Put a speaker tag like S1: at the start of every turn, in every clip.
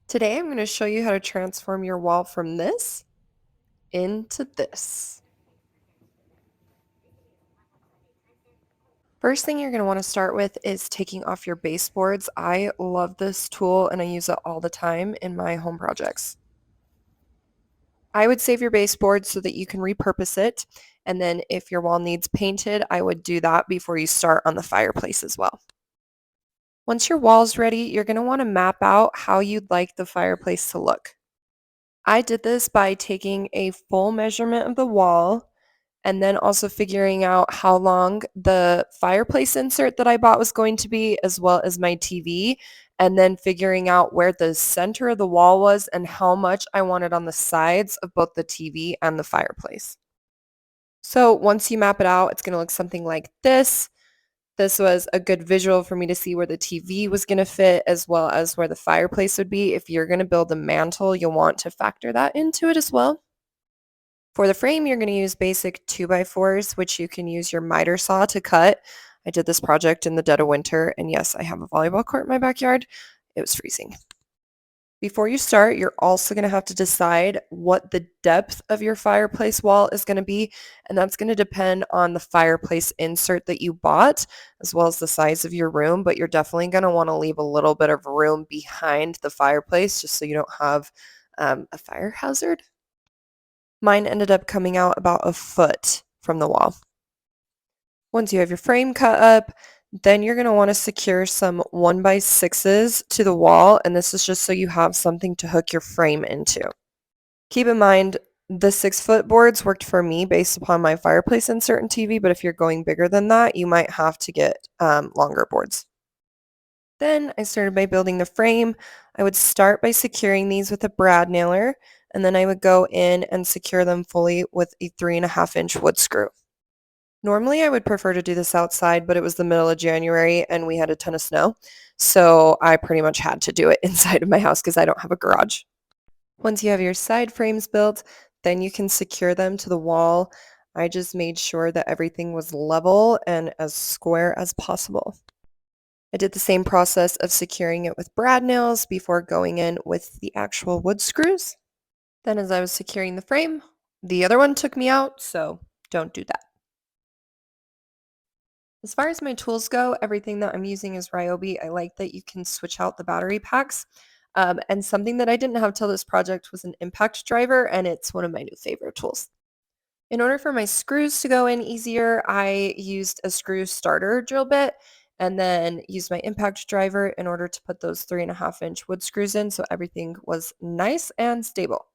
S1: Today I'm going to show you how to transform your wall from this into this. First thing you're going to want to start with is taking off your baseboards. I love this tool and I use it all the time in my home projects. I would save your baseboard so that you can repurpose it, and then if your wall needs painted, I would do that before you start on the fireplace as well. Once your wall's ready, you're going to want to map out how you'd like the fireplace to look. I did this by taking a full measurement of the wall and then also figuring out how long the fireplace insert that I bought was going to be, as well as my TV, and then figuring out where the center of the wall was and how much I wanted on the sides of both the TV and the fireplace. So once you map it out, it's going to look something like this. This was a good visual for me to see where the TV was going to fit as well as where the fireplace would be. If you're going to build a mantle, you'll want to factor that into it as well. For the frame, you're going to use basic 2x4s, which you can use your miter saw to cut. I did this project in the dead of winter, and yes, I have a volleyball court in my backyard. It was freezing. Before you start, you're also going to have to decide what the depth of your fireplace wall is going to be, and that's going to depend on the fireplace insert that you bought, as well as the size of your room, but you're definitely going to want to leave a little bit of room behind the fireplace just so you don't have a fire hazard. Mine ended up coming out about a foot from the wall. Once you have your frame cut up, then you're going to want to secure some 1x6s to the wall, and this is just so you have something to hook your frame into. Keep in mind, the 6-foot boards worked for me based upon my fireplace insert and TV, but if you're going bigger than that, you might have to get longer boards. Then I started by building the frame. I would start by securing these with a brad nailer, and then I would go in and secure them fully with a 3.5-inch wood screw. Normally, I would prefer to do this outside, but it was the middle of January and we had a ton of snow, so I pretty much had to do it inside of my house because I don't have a garage. Once you have your side frames built, then you can secure them to the wall. I just made sure that everything was level and as square as possible. I did the same process of securing it with brad nails before going in with the actual wood screws. Then as I was securing the frame, the other one took me out, so don't do that. As far as my tools go, everything that I'm using is Ryobi. I like that you can switch out the battery packs. And something that I didn't have till this project was an impact driver, and it's one of my new favorite tools. In order for my screws to go in easier, I used a screw starter drill bit and then used my impact driver in order to put those 3.5-inch wood screws in so everything was nice and stable.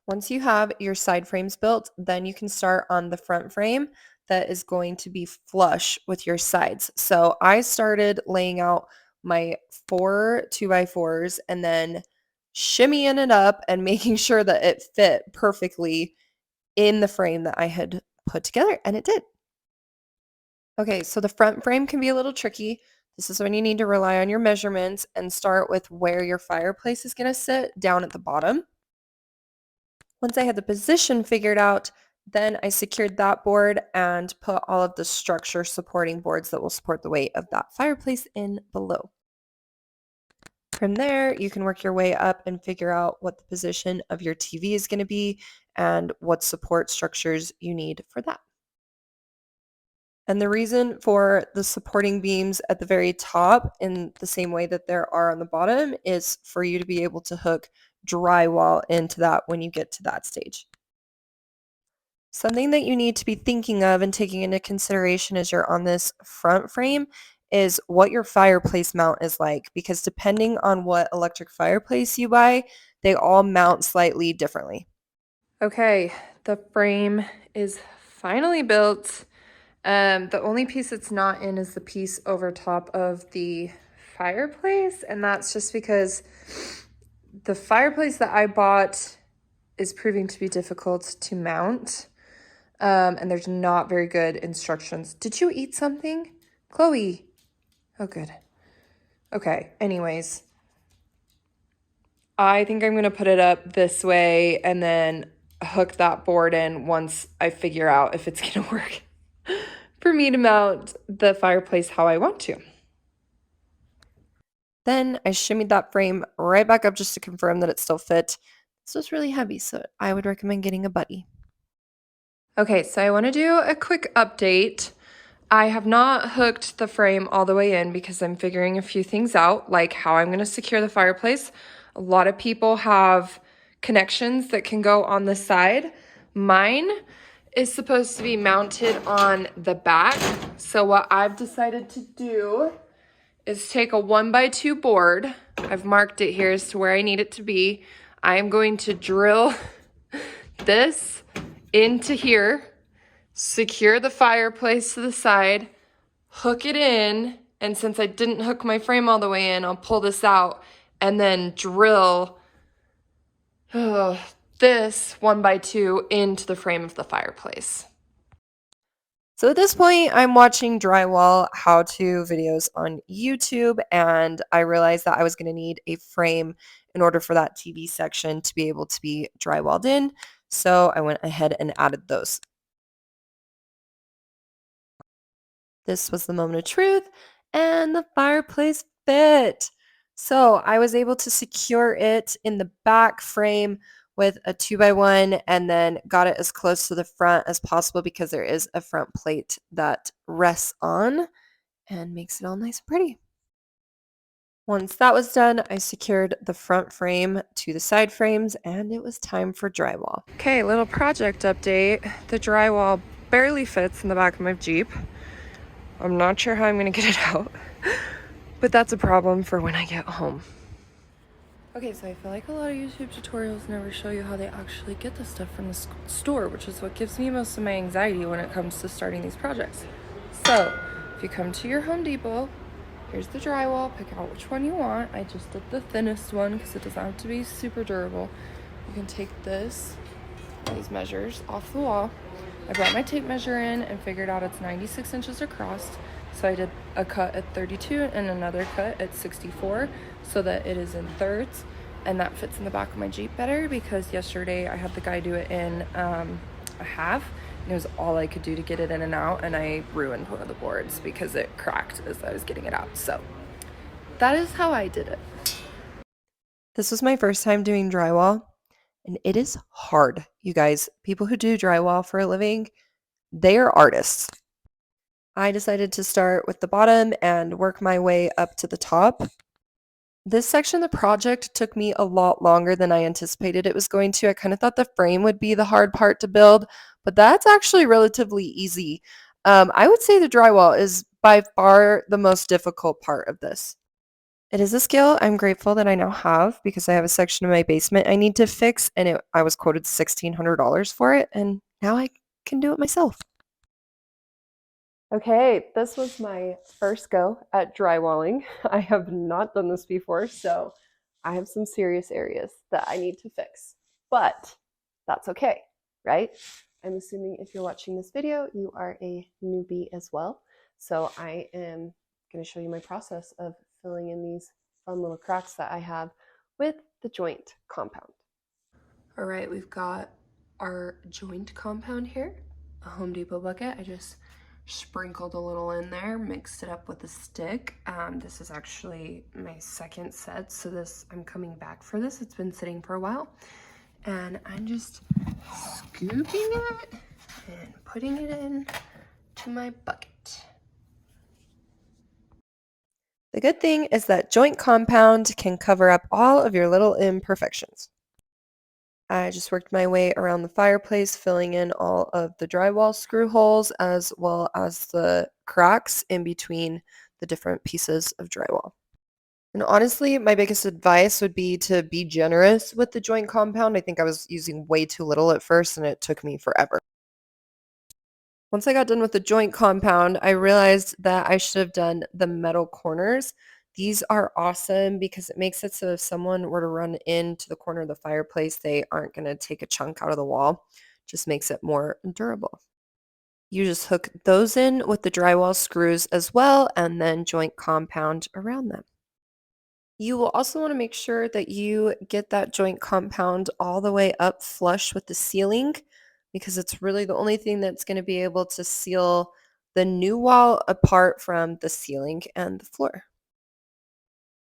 S1: Once you have your side frames built, then you can start on the front frame that is going to be flush with your sides. So I started laying out my 4 2x4s and then shimmying it up and making sure that it fit perfectly in the frame that I had put together, and it did. Okay, so the front frame can be a little tricky. This is when you need to rely on your measurements and start with where your fireplace is going to sit down at the bottom. Once I had the position figured out, then I secured that board and put all of the structure supporting boards that will support the weight of that fireplace in below. From there, you can work your way up and figure out what the position of your TV is going to be and what support structures you need for that. And the reason for the supporting beams at the very top in the same way that there are on the bottom is for you to be able to hook drywall into that when you get to that stage. Something that you need to be thinking of and taking into consideration as you're on this front frame is what your fireplace mount is like, because depending on what electric fireplace you buy, they all mount slightly differently. Okay, the frame is finally built. The only piece it's not in is the piece over top of the fireplace, and that's just because the fireplace that I bought is proving to be difficult to mount, and there's not very good instructions. Did you eat something, Chloe? Oh, good. Okay, anyways, I think I'm gonna put it up this way and then hook that board in once I figure out if it's gonna work for me to mount the fireplace how I want to. Then I shimmied that frame right back up just to confirm that it still fit. This was really heavy, so I would recommend getting a buddy. Okay, so I want to do a quick update. I have not hooked the frame all the way in because I'm figuring a few things out, like how I'm going to secure the fireplace. A lot of people have connections that can go on the side. Mine is supposed to be mounted on the back. So what I've decided to do is take a 1x2 board. I've marked it here as to where I need it to be. I am going to drill this into here, secure the fireplace to the side, hook it in, and since I didn't hook my frame all the way in, I'll pull this out and then drill this 1x2 into the frame of the fireplace. So at this point, I'm watching drywall how-to videos on YouTube, and I realized that I was going to need a frame in order for that TV section to be able to be drywalled in. So I went ahead and added those. This was the moment of truth, and the fireplace fit. So I was able to secure it in the back frame with a 2x1 and then got it as close to the front as possible because there is a front plate that rests on and makes it all nice and pretty. Once that was done, I secured the front frame to the side frames and it was time for drywall. Okay, little project update. The drywall barely fits in the back of my Jeep. I'm not sure how I'm gonna get it out, but that's a problem for when I get home. Okay, so I feel like a lot of YouTube tutorials never show you how they actually get the stuff from the store, which is what gives me most of my anxiety when it comes to starting these projects. So, if you come to your Home Depot, here's the drywall, pick out which one you want. I just did the thinnest one because it doesn't have to be super durable. You can take these measures off the wall. I brought my tape measure in and figured out it's 96 inches across. So I did a cut at 32 and another cut at 64 so that it is in thirds. And that fits in the back of my Jeep better because yesterday I had the guy do it in a half. And it was all I could do to get it in and out. And I ruined one of the boards because it cracked as I was getting it out. So that is how I did it. This was my first time doing drywall. And it is hard, you guys. People who do drywall for a living, they are artists. I decided to start with the bottom and work my way up to the top. This section of the project took me a lot longer than I anticipated it was going to. I kind of thought the frame would be the hard part to build, but that's actually relatively easy. I would say the drywall is by far the most difficult part of this. It is a skill I'm grateful that I now have because I have a section of my basement I need to fix, and I was quoted $1,600 for it, and now I can do it myself. Okay, this was my first go at drywalling. I have not done this before, so I have some serious areas that I need to fix, but that's okay, right? I'm assuming if you're watching this video, you are a newbie as well. So I am going to show you my process of filling in these fun little cracks that I have with the joint compound. All right, we've got our joint compound here, a Home Depot bucket. I just sprinkled a little in there, mixed it up with a stick. This is actually my second set, so I'm coming back for this. It's been sitting for a while. And I'm just scooping it and putting it in to my bucket. The good thing is that joint compound can cover up all of your little imperfections. I just worked my way around the fireplace, filling in all of the drywall screw holes as well as the cracks in between the different pieces of drywall. And honestly, my biggest advice would be to be generous with the joint compound. I think I was using way too little at first and it took me forever. Once I got done with the joint compound, I realized that I should have done the metal corners. These are awesome because it makes it so if someone were to run into the corner of the fireplace, they aren't going to take a chunk out of the wall. Just makes it more durable. You just hook those in with the drywall screws as well and then joint compound around them. You will also want to make sure that you get that joint compound all the way up flush with the ceiling because it's really the only thing that's going to be able to seal the new wall apart from the ceiling and the floor.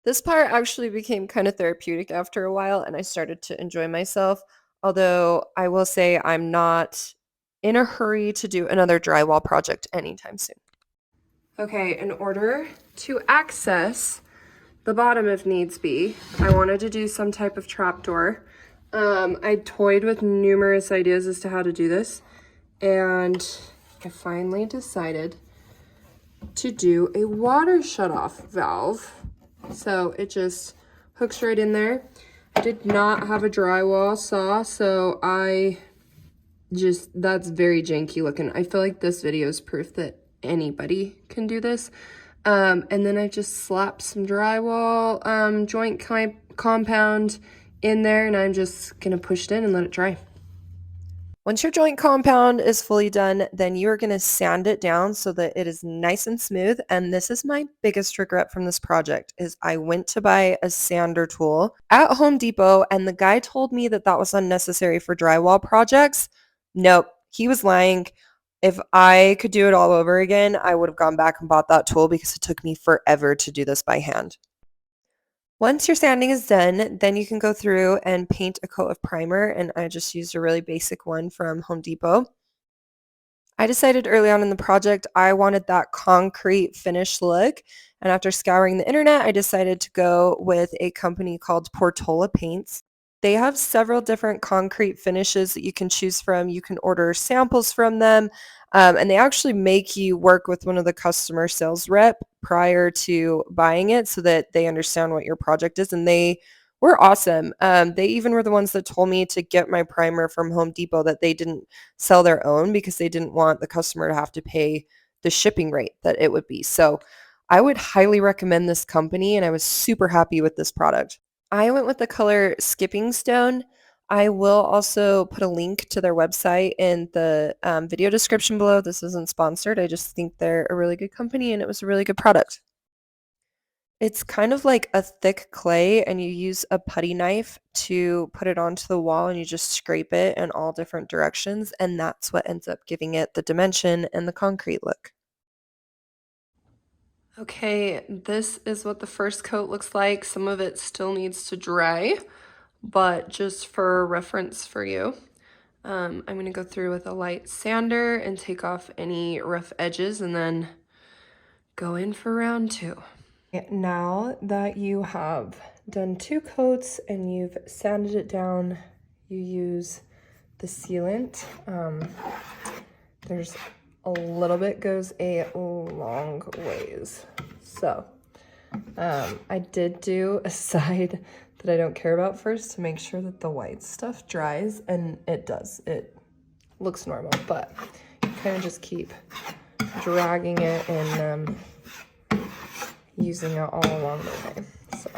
S1: This part actually became kind of therapeutic after a while, and I started to enjoy myself. Although I will say I'm not in a hurry to do another drywall project anytime soon. Okay, in order to access the bottom if needs be, I wanted to do some type of trapdoor. I toyed with numerous ideas as to how to do this, and I finally decided to do a water shutoff valve. So it just hooks right in there. I did not have a drywall saw, so that's very janky looking. I feel like this video is proof that anybody can do this. And then I just slapped some drywall joint compound in there, and I'm just gonna push it in and let it dry. Once your joint compound is fully done, then you are going to sand it down so that it is nice and smooth. And this is my biggest regret from this project is I went to buy a sander tool at Home Depot, and the guy told me that that was unnecessary for drywall projects. Nope, he was lying. If I could do it all over again, I would have gone back and bought that tool because it took me forever to do this by hand. Once your sanding is done, then you can go through and paint a coat of primer, and I just used a really basic one from Home Depot. I decided early on in the project I wanted that concrete finish look, and after scouring the internet, I decided to go with a company called Portola Paints. They have several different concrete finishes that you can choose from. You can order samples from them, and they actually make you work with one of the customer sales rep prior to buying it so that they understand what your project is, and they were awesome. They even were the ones that told me to get my primer from Home Depot, that they didn't sell their own because they didn't want the customer to have to pay the shipping rate that it would be. So I would highly recommend this company, and I was super happy with this product. I went with the color Skipping Stone. I will also put a link to their website in the video description below. This isn't sponsored. I just think they're a really good company, and it was a really good product. It's kind of like a thick clay, and you use a putty knife to put it onto the wall, and you just scrape it in all different directions, and that's what ends up giving it the dimension and the concrete look. Okay, this is what the first coat looks like. Some of it still needs to dry, but just for reference for you, I'm going to go through with a light sander and take off any rough edges and then go in for round two. Now that you have done 2 coats and you've sanded it down, you use the sealant. There's a little bit goes a long ways. So I did do a side that I don't care about first to make sure that the white stuff dries, and it does. It looks normal, but you kind of just keep dragging it and using it all along the way. So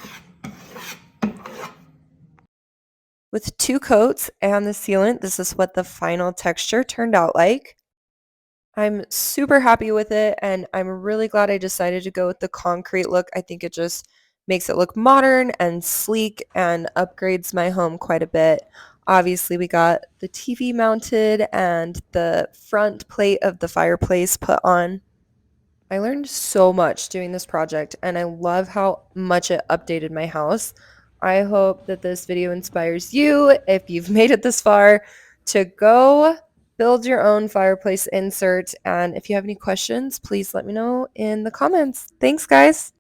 S1: with 2 coats and the sealant, this is what the final texture turned out like. I'm super happy with it, and I'm really glad I decided to go with the concrete look. I think it just makes it look modern and sleek and upgrades my home quite a bit. Obviously, we got the TV mounted and the front plate of the fireplace put on. I learned so much doing this project, and I love how much it updated my house. I hope that this video inspires you, if you've made it this far, to go build your own fireplace insert. And if you have any questions, please let me know in the comments. Thanks, guys.